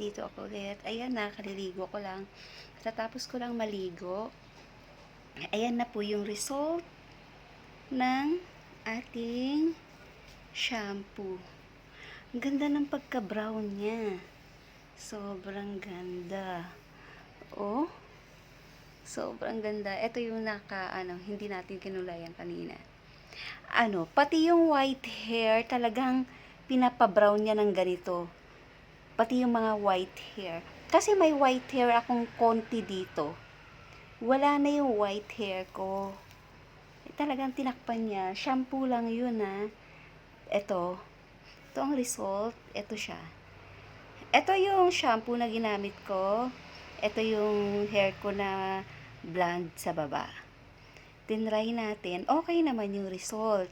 nandito ako ulit. Ayan na, kaliligo ko lang. Tatapos ko lang maligo. Ayan na po yung result ng ating shampoo. Ang ganda ng pagka-brown niya. Sobrang ganda. Oh, sobrang ganda. Ito yung hindi natin kinulayan kanina. Pati yung white hair, talagang pinapa-brown niya ng ganito. Pati yung mga white hair. Kasi may white hair akong konti dito. Wala na yung white hair ko. Talagang tinakpan niya. Shampoo lang yun Ito. Ito ang result. Ito siya. Ito yung shampoo na ginamit ko. Ito yung hair ko na blonde sa baba. Tinry natin. Okay naman yung result.